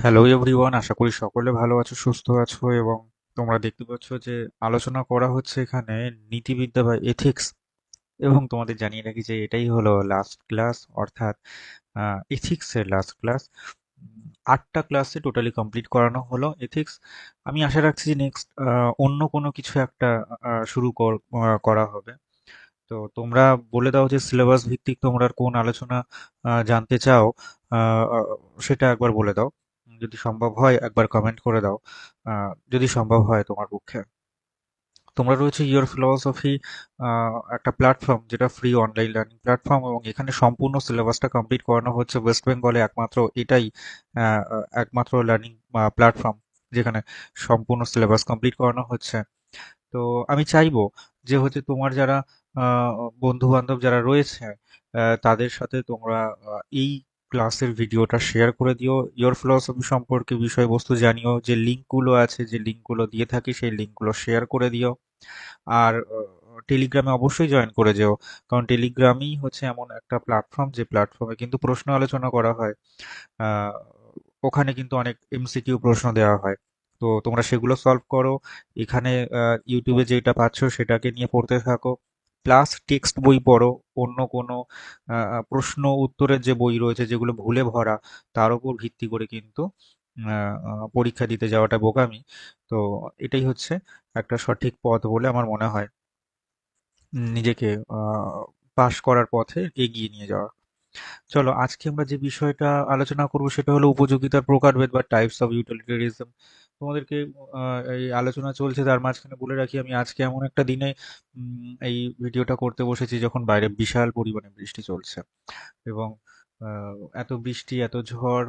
Hello everyone, আশা করি সকলে ভালো আছো, সুস্থ আছো। এবং তোমরা দেখতে পাচ্ছ যে আলোচনা করা হচ্ছে এখানে নীতিবিদ্যা বা এথিক্স। এবং তোমাদের জানিয়ে রাখি যে এটাই হলো লাস্ট ক্লাস, অর্থাৎ এথিক্স এর লাস্ট ক্লাস। 8টা ক্লাসে টোটালি কমপ্লিট করানো হলো এথিক্স। আমি আশা রাখছি যে নেক্সট অন্য কোনো কিছু একটা করা হবে। তো তোমরা বলে দাও যে সিলেবাস ভিত্তিক তোমরা আর কোন আলোচনা জানতে চাও। আহ, আহ, সেটা একবার বলে দাও। যদি সম্ভব হয় একবার কমেন্ট করে দাও, যদি সম্ভব হয় তোমার পক্ষে। তোমরা রয়েছে ইয়োর ফিলসফি, একটা প্ল্যাটফর্ম যেটা ফ্রি অনলাইন লার্নিং প্ল্যাটফর্ম, এবং এখানে সম্পূর্ণ সিলেবাসটা কমপ্লিট করানো হচ্ছে। ওয়েস্ট বেঙ্গলে একমাত্র এটাই একমাত্র লার্নিং প্ল্যাটফর্ম যেখানে সম্পূর্ণ সিলেবাস কমপ্লিট করানো হচ্ছে। তো আমি চাইবো যে হচ্ছে তোমার যারা বন্ধু বান্ধব যারা রয়েছে, তাদের সাথে তোমরা এই ক্লাসের ভিডিওটা শেয়ার করে দিও। ইয়োর ফিলসফি সম্পর্কে বিষয়বস্তু জানিও, যে লিঙ্কগুলো আছে, যে লিঙ্কগুলো দিয়ে থাকি সেই লিঙ্কগুলো শেয়ার করে দিও। আর টেলিগ্রামে অবশ্যই জয়েন করে যেও, কারণ টেলিগ্রামই হচ্ছে এমন একটা প্ল্যাটফর্ম যে প্ল্যাটফর্মে কিন্তু প্রশ্ন আলোচনা করা হয়। আহ, ওখানে কিন্তু অনেক এমসিকিউ প্রশ্ন দেওয়া হয়। তো তোমরা সেগুলো সলভ করো। এখানে ইউটিউবে যেটা পাচ্ছ সেটাকে নিয়ে পড়তে থাকো, প্লাস টেক্সট বই পড়ো। অন্য কোনো প্রশ্ন উত্তরের যে বই রয়েছে যেগুলো ভুলে ভরা, তার উপর ভিত্তি করে কিন্তু পরীক্ষা দিতে যাওয়াটা বোকামি। তো এটাই হচ্ছে একটা সঠিক পথ বলে আমার মনে হয়, নিজেকে পাশ করার পথে এগিয়ে নিয়ে যাওয়া। চলো, আজকে আমরা যে বিষয়টা আলোচনা করব সেটা হলো উপযোগিতার প্রকারভেদ বা টাইপস অফ ইউটিলিটারিজম। তোমাদেরকে এই আলোচনা চলছে, তার মাঝখানে বলে রাখি আমি আজকে এমন একটা দিনে এই ভিডিওটা করতে বসেছি যখন বাইরে বিশাল পরিমাণে বৃষ্টি চলছে। এবং এত বৃষ্টি এত ঝড়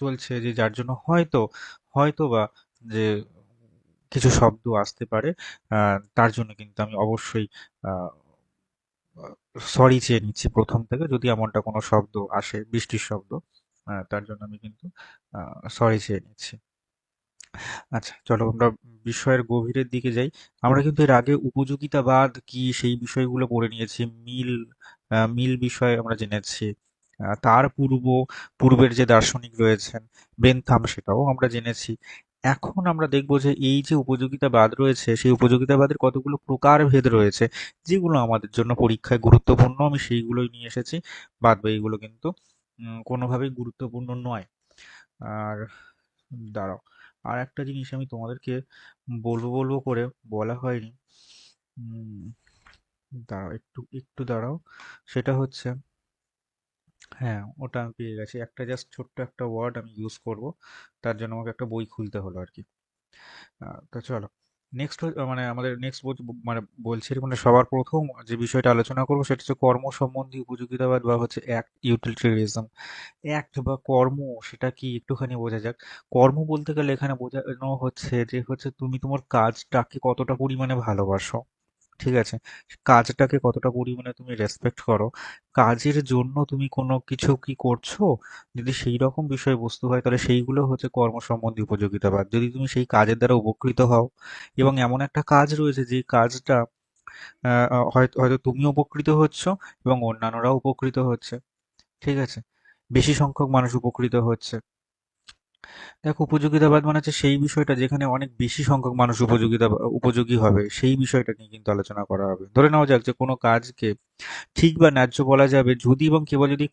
চলছে যে যার জন্য হয়তো হয়তো বা যে কিছু শব্দ আসতে পারে। তার জন্য কিন্তু আমি অবশ্যই সরি চেয়ে নিচ্ছি প্রথম থেকে, যদি এমনটা কোনো শব্দ আসে, বৃষ্টির শব্দ, তার জন্য আমি কিন্তু সরি চেয়ে নিচ্ছি। আচ্ছা, চলো আমরা বিষয়ের গভীরের দিকে যাই। আমরা কিন্তু এর আগে উপযোগিতাবাদ কি সেই বিষয়গুলো পড়ে নিয়েছি। মিল বিষয় আমরা জেনেছি। তার পূর্বের যে দার্শনিক রয়েছেন বেনথাম, সেটাও আমরা জেনেছি। এখন আমরা দেখব যে এই যে উপযোগিতাবাদ রয়েছে সেই উপযোগিতাবাদের কতগুলো প্রকারভেদ রয়েছে, যেগুলো আমাদের জন্য পরীক্ষায় গুরুত্বপূর্ণ। আমি সেইগুলোই নিয়ে এসেছি, বাদ বাকিগুলো কিন্তু কোনোভাবেই গুরুত্বপূর্ণ নয়। আর দাঁড়াও, আর একটা জিনিস আমি তোমাদেরকে বলবো বলবো করে বলা হয়নি। উম, দাঁড়াও, একটু একটু দাঁড়াও। সেটা হচ্ছে, হ্যাঁ, ওটা আমি পেয়ে গেছি। একটা জাস্ট ছোট্ট একটা ওয়ার্ড আমি ইউজ করব, তার জন্য আমাকে একটা বই খুলতে হলো আর কি। তো চলো, নেক্সট মানে আমাদের নেক্সট মানে বলছি, মানে সবার প্রথম যে বিষয়টা আলোচনা করবো সেটা হচ্ছে কর্ম সম্বন্ধী উপযোগিতাবাদ বা হচ্ছে অ্যাক্ট ইউটিলিটারিজম। অ্যাক্ট বা কর্ম, সেটা কি একটুখানি বোঝা যাক। কর্ম বলতে গেলে এখানে বোঝানো হচ্ছে যে হচ্ছে তুমি তোমার কাজটাকে কতটা পরিমাণে ভালোবাসো। ঠিক আছে, কাজটাকে কতটা পরিমাণে তুমি রেসপেক্ট করো, কাজের জন্য তুমি কোনো কিছু কি করছো। যদি সেই রকম বিষয়বস্তু হয় তাহলে সেইগুলো হচ্ছে কর্মসম্বন্ধী উপযোগিতাবাদ। যদি তুমি সেই কাজের দ্বারা উপকৃত হও, এবং এমন একটা কাজ রয়েছে যে কাজটা হয়তো হয়তো তুমি উপকৃত হচ্ছ এবং অন্যান্যরাও উপকৃত হচ্ছে। ঠিক আছে, বেশি সংখ্যক মানুষ উপকৃত হচ্ছে। দেখো, উপযোগিতাবাদ মানে হচ্ছে সেই বিষয়টা যেখানে অনেক বেশি সংখ্যক মানুষ উপযোগী হবে, সেই বিষয়টা নিয়ে কিন্তু আলোচনা করা হবে। ধরে নেওয়া যাক যে কোনো কাজকে ঠিক বা ন্যায্য বলা যাবে যদি এবং কেবল যদি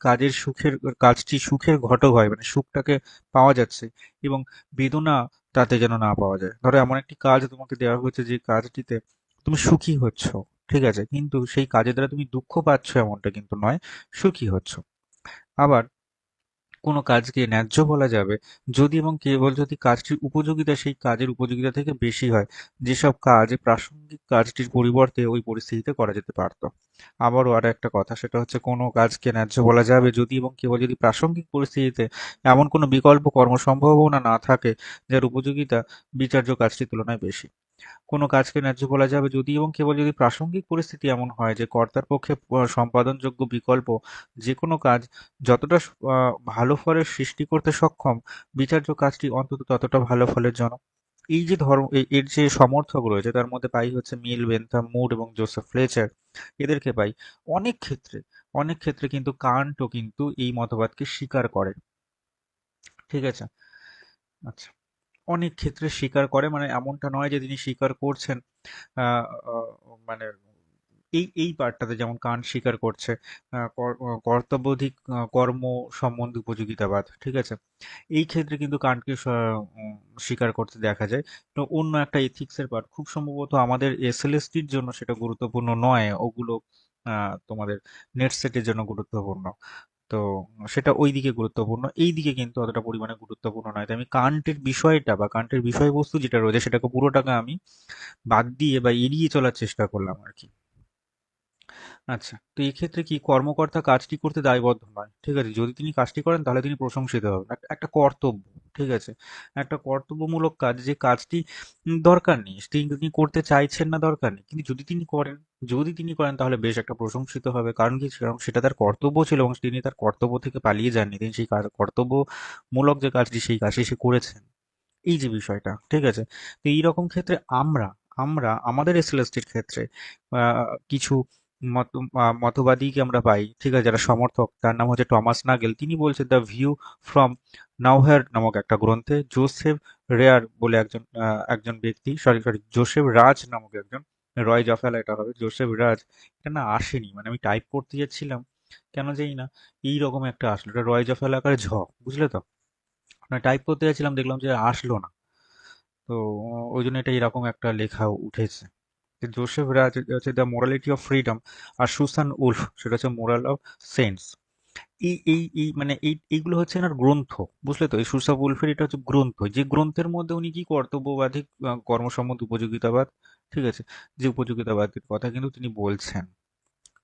কাজটি সুখের ঘটক হয়, মানে সুখটাকে পাওয়া যাচ্ছে এবং বেদনা তাতে যেন না পাওয়া যায়। ধরো এমন একটি কাজ তোমাকে দেওয়া হয়েছে যে কাজটিতে তুমি সুখী হচ্ছ, ঠিক আছে, কিন্তু সেই কাজের দ্বারা তুমি দুঃখ পাচ্ছ এমনটা কিন্তু নয়, সুখী হচ্ছ। আবার কোনো কাজকে ন্যায্য বলা যাবে যদি এবং কেবল যদি কাজটির উপযোগিতা সেই কাজের উপযোগিতা থেকে বেশি হয়, যেসব কাজ প্রাসঙ্গিক কাজটির পরিবর্তে ওই পরিস্থিতিতে করা যেতে পারত। আবারও আর একটা কথা, সেটা হচ্ছে কোনো কাজকে ন্যায্য বলা যাবে যদি এবং কেবল যদি প্রাসঙ্গিক পরিস্থিতিতে এমন কোনো বিকল্প কর্মসম্ভাবনা না থাকে যার উপযোগিতা বিচার্য কাজটির তুলনায় বেশি। কোনো কাজকে ন্যায্য বলা যাবে যদি এবং কেবল যদি প্রাসঙ্গিক পরিস্থিতি এমন হয় যে কর্তার পক্ষে সম্পাদনযোগ্য বিকল্প যে কোনো কাজ যতটা ভালো ফলের সৃষ্টি করতে সক্ষম, বিচার্য কাজটি অন্তত ততটা ভালো ফলের জনক। এই যে এর যে সমর্থক রয়েছে তার মধ্যে পাই হচ্ছে মিল, বেন্থাম, মুর এবং জোসেফ ফ্লেচার। এদেরকে পাই। অনেক ক্ষেত্রে অনেক ক্ষেত্রে কিন্তু কান্টও কিন্তু এই মতবাদকে স্বীকার করে। ঠিক আছে, আচ্ছা, অনেক ক্ষেত্রে স্বীকার করে, মানে এমনটা নয় যে তিনি স্বীকার করছেন। আহ, আহ, মানে এই পার্টটাতে যেমন কান্ট স্বীকার করছে কর্তব্যধিক কর্ম সম্বন্ধে উপযোগিতাবাদ, ঠিক আছে। এই ক্ষেত্রে কিন্তু কান্টকে স্বীকার করতে দেখা যায়। তো অন্য একটা এথিক্সের পার্ট খুব সম্ভবত আমাদের এসএলএসটির জন্য সেটা গুরুত্বপূর্ণ নয়, ওগুলো তোমাদের নেট সেটের জন্য গুরুত্বপূর্ণ। তো সেটা ওই দিকে গুরুত্বপূর্ণ, এই দিকে কিন্তু অতটা পরিমাণে গুরুত্বপূর্ণ নয়। তাই আমি কান্টের বিষয়টা বা কান্টের বিষয়বস্তু যেটা রয়েছে সেটাকে পুরোটাকে আমি বাদ দিয়ে বা এড়িয়ে চলার চেষ্টা করলাম আর কি। আচ্ছা, তো এক্ষেত্রে কি কর্মকর্তা কাজটি করতে দায়বদ্ধ নয়, ঠিক আছে। যদি তিনি কাজটি করেন তাহলে তিনি প্রশংসিত হবেন, একটা কর্তব্য, ঠিক আছে। একটা কর্তব্যমূলক কাজ, যে কাজটি দরকার নেই, তিনি করতে চাইছেন না, দরকার নেই, কিন্তু যদি তিনি করেন তাহলে বেশ একটা প্রশংসিত হবে। কারণ কি, কারণ সেটা তার কর্তব্য ছিল এবং তিনি তার কর্তব্য থেকে পালিয়ে যাননি, তিনি সেই কর্তব্যমূলক যে কাজটি সেই কাজটি সে করেছেন। এই যে বিষয়টা, ঠিক আছে। তো এইরকম ক্ষেত্রে আমরা আমরা আমাদের এসএলএসটির ক্ষেত্রে কিছু মত মতবাদীকে আমরা পাই, ঠিক আছে, যারা সমর্থক, তার নাম হচ্ছে টমাস নাগেল। তিনি বলছেন দ্য ভিউ ফ্রম নাউহের নামক একটা গ্রন্থে, জোসেফ রেয়ার বলে একজন ব্যক্তি, সরি সরি জোসেফ রাজ নামক একজন, রয় জাফেলা এটা হবে, জোসেফ রাজ, এটা না আসেনি, মানে আমি টাইপ করতে যাচ্ছিলাম, কেন জানি না এইরকম একটা আসলো, এটা রয় জাফেলা আকারে বুঝলে তো, মানে টাইপ করতে যাচ্ছিলাম, দেখলাম যে আসলো না। তো ওই জন্য এটা এরকম একটা লেখা উঠেছে। যে জোসেফ রাজ হচ্ছে দ্য মোরালিটি অফ ফ্রিডম, আর সুসান উলফ সেটা হচ্ছে মোরাল অফ সেন্স। এইগুলো হচ্ছে এনার গ্রন্থ, বুঝলে তো। এই সুসান উলফের এটা হচ্ছে গ্রন্থ, যে গ্রন্থের মধ্যে উনি কি কর্তব্যবাদী কর্মসম্মত উপযোগিতাবাদ, ঠিক আছে, যে উপযোগিতাবাদের কথা কিন্তু তিনি বলছেন,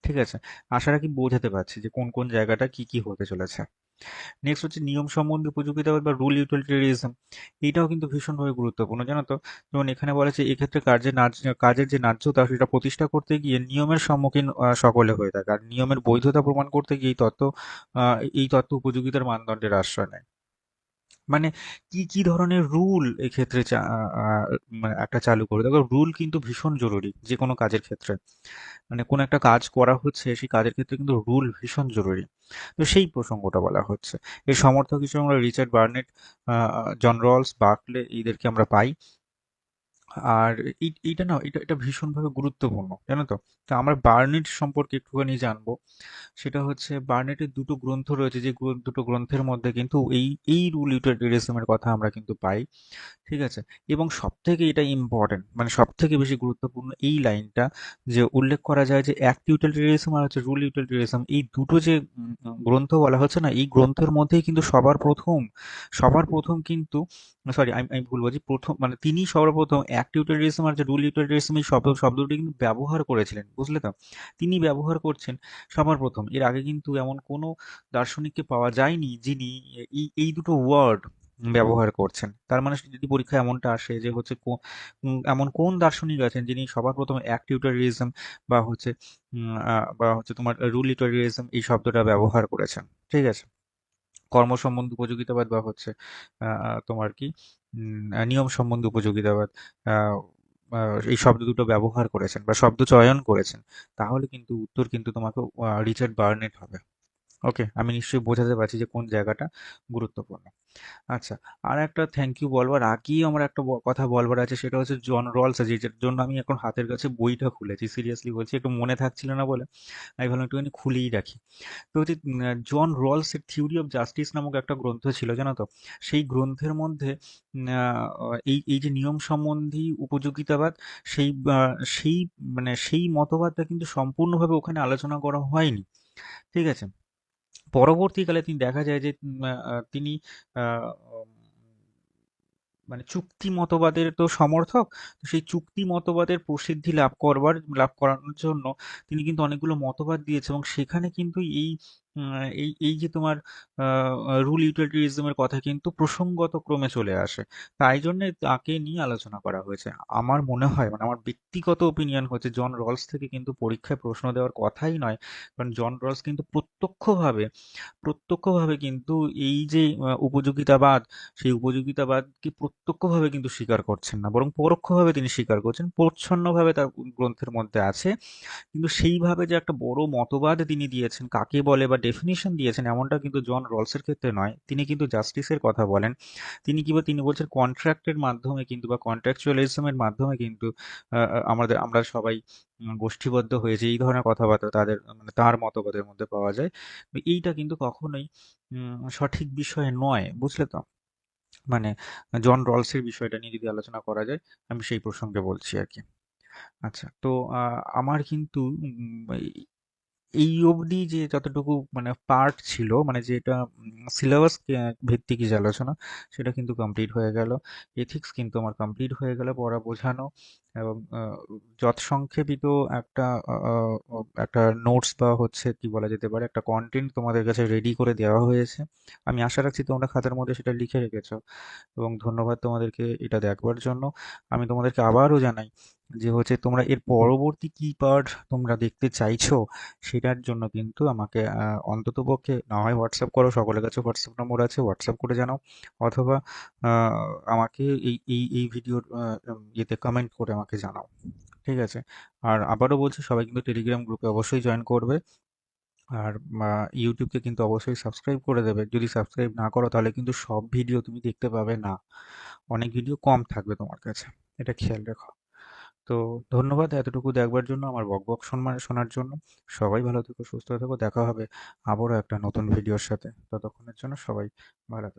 ঠিক আছে। আশা রাখি বোঝাতে পারছি যে কোন কোন জায়গাটা কি কি হতে চলেছে। নেক্সট হচ্ছে নিয়ম সম্বন্ধে উপযোগিতাবাদ বা রুল ইউটিলিটারিজম। এইটাও কিন্তু ভীষণভাবে গুরুত্বপূর্ণ, জানো তো। যেমন এখানে বলা আছে এক্ষেত্রে কাজের যে ন্যায্যতা সেটা প্রতিষ্ঠা করতে গিয়ে নিয়মের সম্মুখীন সকলে হয়ে থাকে, আর নিয়মের বৈধতা প্রমাণ করতে গিয়ে এই তত্ত্ব উপযোগিতার মানদণ্ডের আশ্রয় নেয়। মানে কি কি ধরনের রুল এক্ষেত্রে মানে একটা চালু করে দেখো, রুল কিন্তু ভীষণ জরুরি যে কোনো কাজের ক্ষেত্রে। মানে কোন একটা কাজ করা হচ্ছে সেই কাজের ক্ষেত্রে কিন্তু রুল ভীষণ জরুরি। তো সেই প্রসঙ্গটা বলা হচ্ছে। এর সমর্থক হিসেবে আমরা রিচার্ড বার্নেট, জন রলস, বার্কলে এদেরকে আমরা পাই। আর এইটা না, এটা ভীষণভাবে গুরুত্বপূর্ণ, জানো তো। তো আমরা বার্নেট সম্পর্কে একটুখানি জানবো। সেটা হচ্ছে বার্নেটের দুটো গ্রন্থ রয়েছে, যে দুটো গ্রন্থের মধ্যে কিন্তু এই এই রুল ইউটিলিটারিজমের কথা আমরা কিন্তু পাই, ঠিক আছে। এবং সবথেকে এটা ইম্পর্টেন্ট, মানে সবথেকে বেশি গুরুত্বপূর্ণ এই লাইনটা, যে উল্লেখ করা যায় যে অ্যাক্ট ইউটিলিটারিজম আর হচ্ছে রুল ইউটিলিটারিজম, এই দুটো যে গ্রন্থ বলা হচ্ছে না, এই গ্রন্থের মধ্যেই কিন্তু সবার প্রথম কিন্তু, সরি আমি ভুল বলছি, প্রথম মানে তিনি সর্বপ্রথম অ্যাক্ট ইউটিলিটারিজম আর যে রুল ইউটিলিটারিজম এই শব্দটি কিন্তু ব্যবহার করেছিলেন, বুঝলে তো। তিনি ব্যবহার করছেন সবার প্রথম। এর আগে কিন্তু এমন কোনো দার্শনিককে পাওয়া যায়নি যিনি এই দুটো ওয়ার্ড ব্যবহার করছেন। তার মানে যদি পরীক্ষায় এমনটা আসে যে হচ্ছে এমন কোন দার্শনিক আছেন যিনি সবার প্রথমে অ্যাক্ট ইউটিলিটারিজম বা হচ্ছে তোমার রুল ইউটিলিটারিজম এই শব্দটা ব্যবহার করেছেন, ঠিক আছে। কর্ম সম্বন্ধে উপযোগিতাবাদ বা হচ্ছে তোমার কি নিয়ম সম্বন্ধে উপযোগিতাবাদ, আহ, এই শব্দ দুটো ব্যবহার করেছেন বা শব্দ চয়ন করেছেন, তাহলে কিন্তু উত্তর কিন্তু তোমাকে রিচার্ড বার্নেট হবে। ওকে, আমি নিশ্চয়ই বোঝাতে পারছি যে কোন জায়গাটা গুরুত্বপূর্ণ। আচ্ছা, আর একটা থ্যাংক ইউ বলবার আগেই আমার একটা কথা বলবার আছে, সেটা হচ্ছে জন রলস, যেটার জন্য আমি এখন হাতের কাছে বইটা খুলেছি, সিরিয়াসলি বলছি, একটু মনে থাকছিল না বলে আমি ভাবলাম একটুখানি খুলেই রাখি। তো হচ্ছে জন রলসের থিওরি অফ জাস্টিস নামক একটা গ্রন্থ ছিল, জানো তো। সেই গ্রন্থের মধ্যে এই এই যে নিয়ম সম্বন্ধী উপযোগিতাবাদ, সেই সেই মতবাদটা কিন্তু সম্পূর্ণভাবে ওখানে আলোচনা করা হয়নি, ঠিক আছে। পরবর্তীকালে দেখা যায় যে তিনি আহ, উম, মানে চুক্তি মতবাদের তো সমর্থক। তো সেই চুক্তি মতবাদের প্রসিদ্ধি লাভ করানোর জন্য তিনি কিন্তু অনেকগুলো মতবাদ দিয়েছে, এবং সেখানে কিন্তু এই যে তোমার রুল ইউটিলিটারিজমের কথা কিন্তু প্রসঙ্গত ক্রমে চলে আসে। তাই জন্য তাকে নিয়ে আলোচনা করা হয়েছে। আমার মনে হয়, মানে আমার ব্যক্তিগত ওপিনিয়ন হচ্ছে, জন রলস থেকে কিন্তু পরীক্ষায় প্রশ্ন দেওয়ার কথাই নয়। কারণ জন রলস কিন্তু প্রত্যক্ষভাবে কিন্তু এই যে উপযোগিতাবাদ, সেই উপযোগিতাবাদকে প্রত্যক্ষভাবে কিন্তু স্বীকার করছেন না, বরং পরোক্ষভাবে তিনি স্বীকার করছেন, প্রচ্ছন্নভাবে তার গ্রন্থের মধ্যে আছে। কিন্তু সেইভাবে যে একটা বড় মতবাদ তিনি দিয়েছেন কাকে বলে বা ডেফিনিশন দিয়েছেন এমনটা কিন্তু জন রলসের ক্ষেত্রে নয়। তিনি কিন্তু জাস্টিসের কথা বলেন। তিনি বলছেন কন্ট্রাক্টের মাধ্যমে কিন্তু বা কন্ট্রাকচুয়ালিজমের মাধ্যমে কিন্তু আমরা সবাই গোষ্ঠীবদ্ধ হয়েছে এই ধরনের কথাবার্তা তাদের মানে তার মতবাদের মধ্যে পাওয়া যায়। এইটা কিন্তু কখনোই সঠিক বিষয় নয়, বুঝলে তো? মানে জন রলসের বিষয়টা নিয়ে যদি আলোচনা করা যায়, আমি সেই প্রসঙ্গে বলছি আর কি। আচ্ছা, তো আমার কিন্তু এই এই অবধি যে যতটুকু মানে পার্ট ছিল, মানে যেটা সিলেবাস ভিত্তিক যে আলোচনা, সেটা কিন্তু কমপ্লিট হয়ে গেল। এথিক্স কিন্তু আমার কমপ্লিট হয়ে গেল, পড়া বোঝানো, এবং যৎসংক্ষেপিত একটা একটা নোটস বা হচ্ছে কি বলা যেতে পারে একটা কন্টেন্ট তোমাদের কাছে রেডি করে দেওয়া হয়েছে। আমি আশা রাখছি তোমরা খাতার মধ্যে সেটা লিখে রেখেছো, এবং ধন্যবাদ তোমাদেরকে এটা দেখবার জন্য। আমি তোমাদেরকে আবারও জানাই যে হচ্ছে তোমরা এর পরবর্তী কি পার্ট তোমরা দেখতে চাইছো, সেটার জন্য কিন্তু আমাকে অন্ততপক্ষে না হয় হোয়াটসঅ্যাপ করো, সকলের কাছে হোয়াটসঅ্যাপ নম্বর আছে, হোয়াটসঅ্যাপ করে জানাও, অথবা আমাকে এই ভিডিওর ইয়েতে কমেন্ট করে আমাকে জানাও। ঠিক আছে? আর আবারও বলছি, সবাই কিন্তু টেলিগ্রাম গ্রুপে অবশ্যই জয়েন করবে। আর ইউটিউবকে কিন্তু অবশ্যই সাবস্ক্রাইব করে দেবে। যদি সাবস্ক্রাইব না করো তাহলে কিন্তু সব ভিডিও তুমি দেখতে পাবে না, অনেক ভিডিও কম থাকবে তোমার কাছে, এটা খেয়াল রেখো। তো ধন্যবাদ এতটুকু দেখবার জন্য, আমার বকবক শোনার জন্য। সবাই ভালো থেকো, সুস্থ থেকো, দেখা হবে আবারও একটা নতুন ভিডিওর সাথে। ততক্ষণের জন্য সবাই ভালো থেকো।